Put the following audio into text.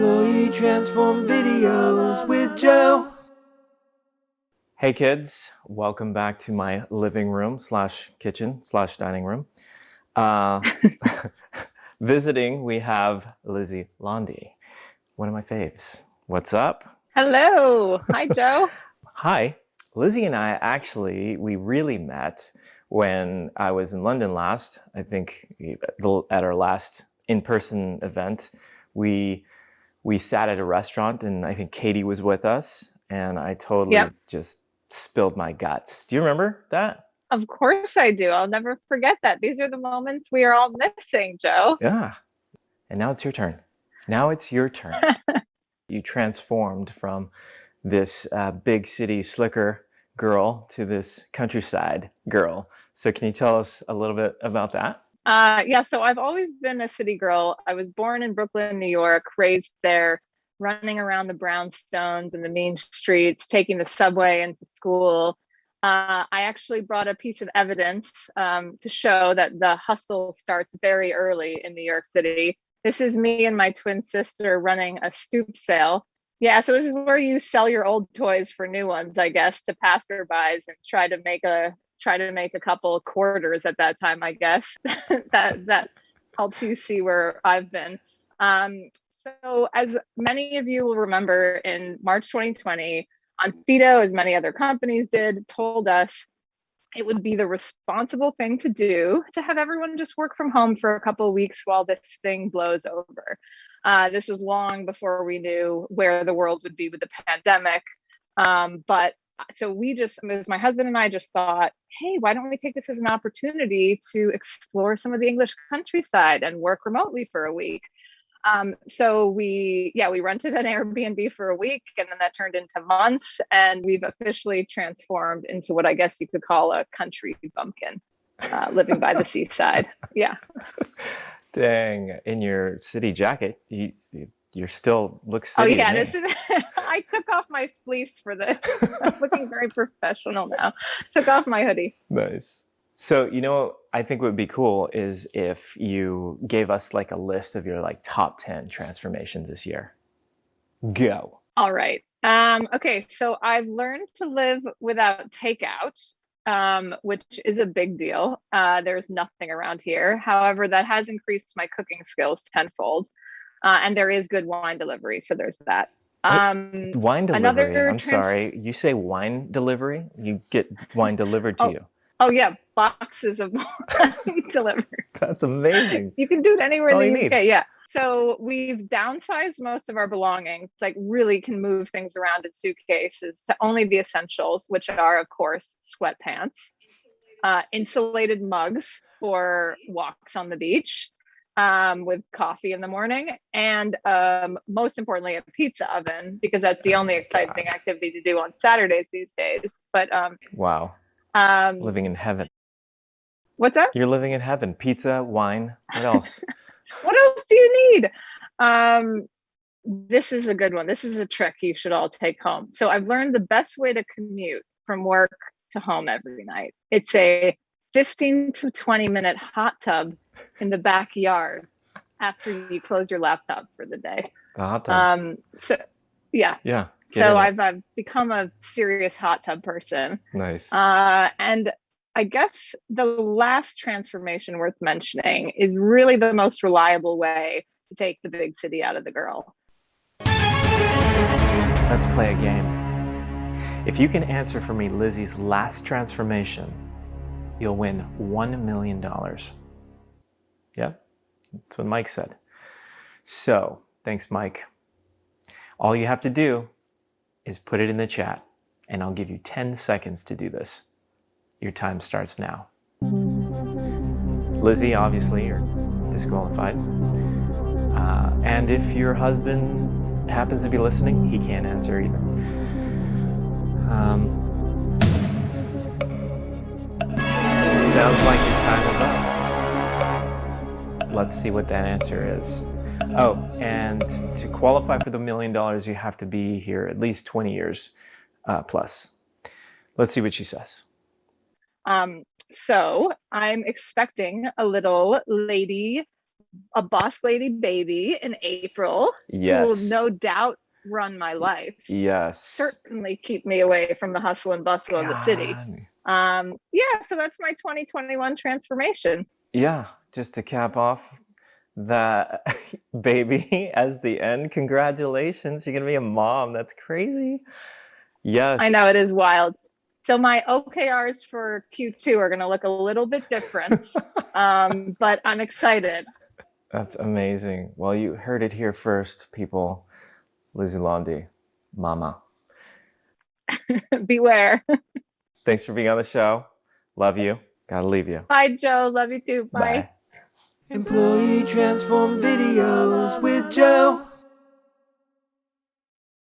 Employee Transform Videos with Joe. Hey kids, welcome back to my living room slash kitchen slash dining room. Visiting, we have Lizzie Londy, one of my faves. What's up? Hello. Hi, Joe. Hi. Lizzie and I we really met when I was in London last. I think at our last in-person event, we sat at a restaurant and I think Katie was with us and I totally Yep, just spilled my guts. Do you remember that? of course I do. I'll never forget that. These are the moments we are all missing, Joe. Yeah. And now it's your turn. Now it's your turn. You transformed from this big city slicker girl to this countryside girl. So can you tell us a little bit about that? Yeah, so I've always been a city girl. I was born in Brooklyn, New York, raised there, running around the brownstones and the mean streets, taking the subway into school. I actually brought a piece of evidence to show that the hustle starts very early in New York City. This is me and my twin sister running a stoop sale. Yeah, so this is where you sell your old toys for new ones, I guess, to passerbys and try to make a couple quarters at that time, I guess. that helps you see where I've been. Um, so as many of you will remember, in March 2020, Onfido, as many other companies did, told us it would be the responsible thing to do to have everyone just work from home for a couple of weeks while this thing blows over. This was long before we knew where the world would be with the pandemic. But so we just, it was my husband and I just thought, hey, why don't we take this as an opportunity to explore some of the English countryside and work remotely for a week? So we rented an Airbnb for a week, and then that turned into months, and we've officially transformed into what I guess you could call a country bumpkin, living by the seaside. Yeah. Dang, in your city jacket, you're still look Oh city to yeah, this me. is. I took off my fleece for this. I'm looking very professional now. Took off my hoodie. Nice. So, I think what would be cool is if you gave us like a list of your like top 10 transformations this year. Go. All right. Okay, so I've learned to live without takeout, which is a big deal. There's nothing around here. However, that has increased my cooking skills tenfold. And there is good wine delivery, so there's that. What? Wine delivery? Another I'm trans sorry. You say wine delivery? You get wine delivered to oh you. oh yeah, boxes of wine delivered. That's amazing. You can do it anywhere That's in all the you need. UK. Yeah. So we've downsized most of our belongings, like really can move things around in suitcases to only the essentials, which are, of course, sweatpants, insulated mugs for walks on the beach, with coffee in the morning, and most importantly, a pizza oven, because that's the Oh only my exciting God. activity to do on Saturdays these days. But Wow. um, Living in heaven. what's that? You're living in heaven. Pizza, wine. What else? What else do you need? Um, this is a good one. This is a trick you should all take home. So I've learned the best way to commute from work to home every night. It's a 15 to 20-minute hot tub in the backyard after you close your laptop for the day. The hot tub. So yeah. Yeah, get So in it. I've become a serious hot tub person. Nice. And I guess the last transformation worth mentioning is really the most reliable way to take the big city out of the girl. Let's play a game. If you can answer for me Lizzie's last transformation, you'll win $1 million. Yep, that's what Mike said. So, thanks, Mike. All you have to do is put it in the chat, and I'll give you 10 seconds to do this. Your time starts now. Lizzie, obviously, you're disqualified. And if your husband happens to be listening, he can't answer either. Sounds like your time is up. Let's see what that answer is. Oh, and to qualify for the $1 million, you have to be here at least 20 years plus. Let's see what she says. So I'm expecting a little lady a boss lady baby in April who will Yes. no doubt run my life, Yes. certainly keep me away from the hustle and bustle of the city. God. Yeah, so that's my 2021 transformation. Yeah, just to cap off that baby as the end. Congratulations. You're going to be a mom. That's crazy. I know Yes. it is wild. So my OKRs for Q2 are going to look a little bit different, but I'm excited. That's amazing. Well, you heard it here first, people. Lizzie Lundy, mama. Beware. Thanks for being on the show. Love you. Gotta leave you. Bye, Joe. Love you too. Bye. Bye. Employee Transform Videos with Joe.